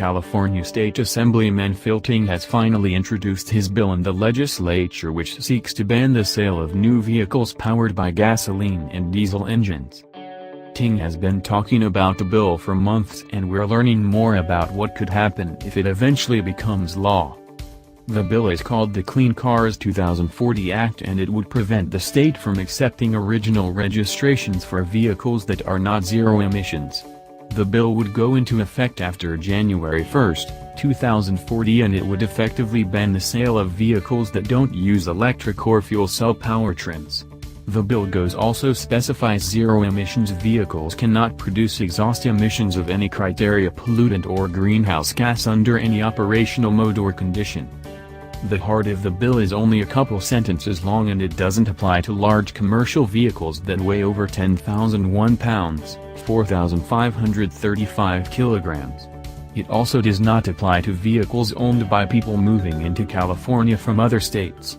California State Assemblyman Phil Ting has finally introduced his bill in the legislature which seeks to ban the sale of new vehicles powered by gasoline and diesel engines. Ting has been talking about the bill for months and we're learning more about what could happen if it eventually becomes law. The bill is called the Clean Cars 2040 Act and it would prevent the state from accepting original registrations for vehicles that are not zero emissions. The bill would go into effect after January 1, 2040 and it would effectively ban the sale of vehicles that don't use electric or fuel cell powertrains. The bill also specifies zero-emissions vehicles cannot produce exhaust emissions of any criteria pollutant or greenhouse gas under any operational mode or condition. The heart of the bill is only a couple sentences long and it doesn't apply to large commercial vehicles that weigh over 10,001 pounds, 4,535 kilograms. It also does not apply to vehicles owned by people moving into California from other states.